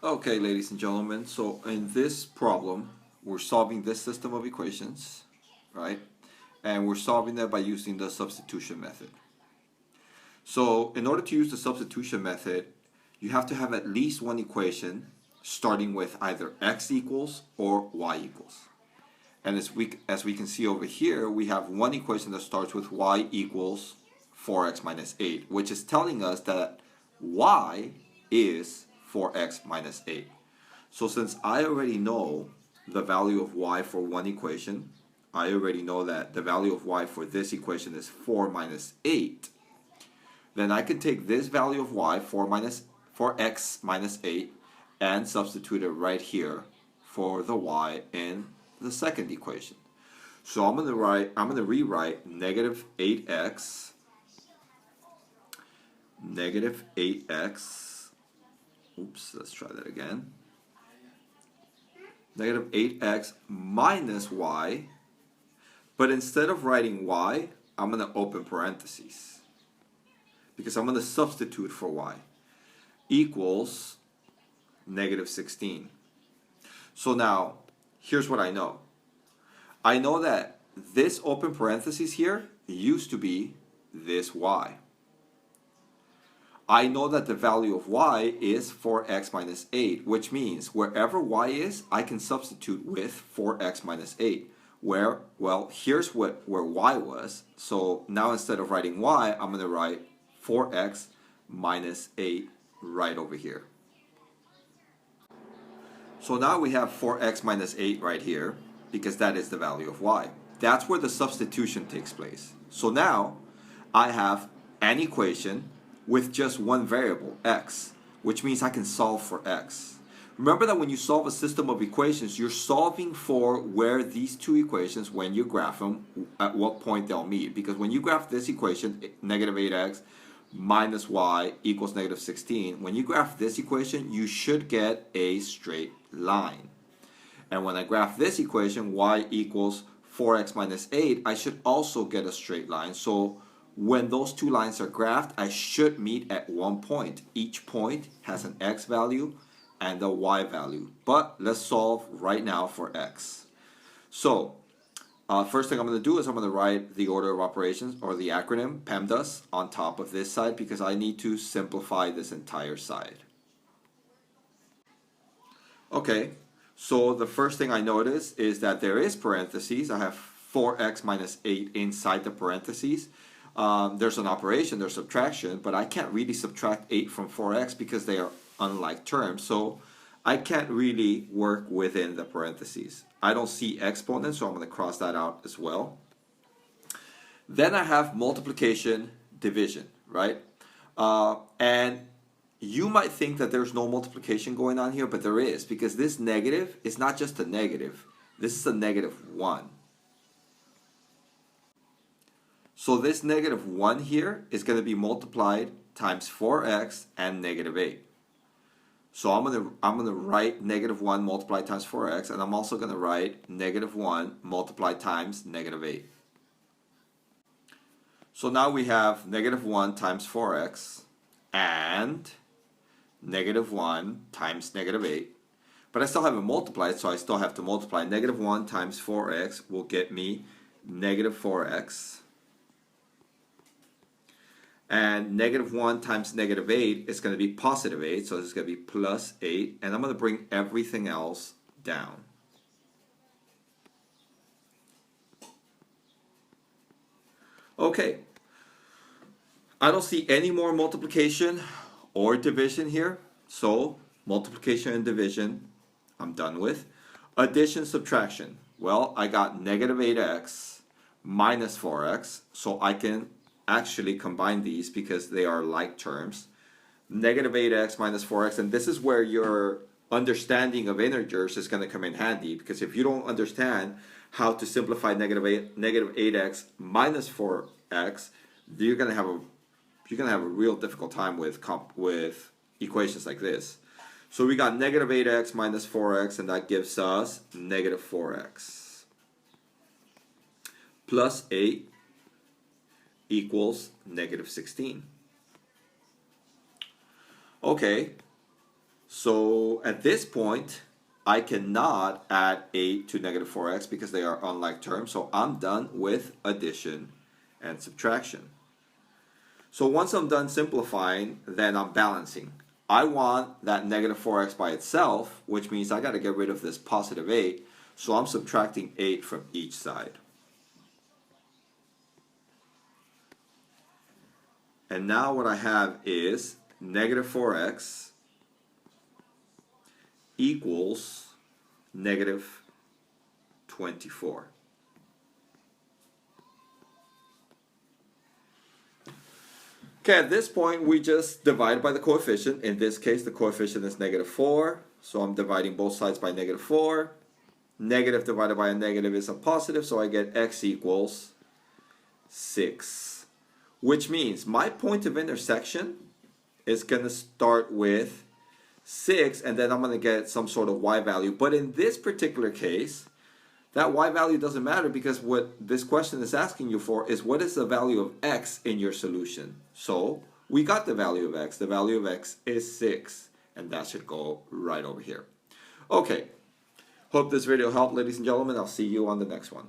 Okay, ladies and gentlemen, so in this problem, we're solving this system of equations, right? And we're solving that by using the substitution method. So in order to use the substitution method, you have to have at least one equation starting with either x equals or y equals. And as we can see over here, we have one equation that starts with y equals 4x minus 8, which is telling us that y is 4x minus 8. So since I already know the value of y for one equation, I already know that the value of y for this equation is 4 minus 8, then I can take this value of y, 4x minus 8, and substitute it right here for the y in the second equation. So I'm going to rewrite negative 8x, oops, let's try that again. Negative 8x minus y, but instead of writing y, I'm going to open parentheses because I'm going to substitute for y, equals negative 16. So now, here's what I know. I know that this open parentheses here used to be this y. I know that the value of y is 4x minus 8, which means wherever y is, I can substitute with 4x minus 8. Well, here's where y was. So now instead of writing y, I'm going to write 4x minus 8 right over here. So now we have 4x minus 8 right here, because that is the value of y. That's where the substitution takes place. So now I have an equation with just one variable, x, which means I can solve for x. Remember that when you solve a system of equations, you're solving for where these two equations, when you graph them, at what point they'll meet. Because when you graph this equation, negative 8x minus y equals negative 16, when you graph this equation, you should get a straight line. And when I graph this equation, y equals 4x minus 8, I should also get a straight line. So when those two lines are graphed, I should meet at one point. Each point has an x value and a y value. But let's solve right now for x. So first thing I'm going to do is I'm going to write the order of operations, or the acronym PEMDAS, on top of this side because I need to simplify this entire side. Okay, so the first thing I notice is that there is parentheses. I have 4x minus 8 inside the parentheses. There's an operation, there's subtraction, but I can't really subtract 8 from 4x because they are unlike terms. So I can't really work within the parentheses. I don't see exponents, so I'm going to cross that out as well. Then I have multiplication, division, right? And you might think that there's no multiplication going on here, but there is, because this negative is not just a negative. This is a negative 1. So this negative 1 here is going to be multiplied times 4x and negative 8. So I'm going to write negative 1 multiplied times 4x, and I'm also going to write negative 1 multiplied times negative 8. So now we have negative 1 times 4x and negative 1 times negative 8. But I still haven't multiplied, so I still have to multiply. Negative 1 times 4x will get me negative 4x. And negative 1 times negative 8 is going to be positive 8, so this is going to be plus 8. And I'm going to bring everything else down. Okay, I don't see any more multiplication or division here. So multiplication and division, I'm done with. Addition, subtraction. Well, I got negative 8x minus 4x, so I can actually combine these because they are like terms. Negative 8x minus 4x, and this is where your understanding of integers is going to come in handy, because if you don't understand how to simplify negative 8x minus 4x, you're going to have a real difficult time with equations like this. So we got negative 8x minus 4x, and that gives us negative 4x plus 8 equals negative 16. Okay, So at this point, I cannot add 8 to negative 4x because they are unlike terms. So I'm done with addition and subtraction. So once I'm done simplifying, then I'm balancing. I want that negative 4x by itself, which means I got to get rid of this positive 8. So I'm subtracting 8 from each side. And now what I have is negative 4x equals negative 24. Okay, at this point we just divide by the coefficient. In this case the coefficient is negative 4, so I'm dividing both sides by negative 4. Negative divided by a negative is a positive, so I get x equals 6. Which means my point of intersection is going to start with 6, and then I'm going to get some sort of y value. But in this particular case, that y value doesn't matter, because what this question is asking you for is what is the value of x in your solution. So we got the value of x. The value of x is 6, and that should go right over here. Okay, hope this video helped, ladies and gentlemen. I'll see you on the next one.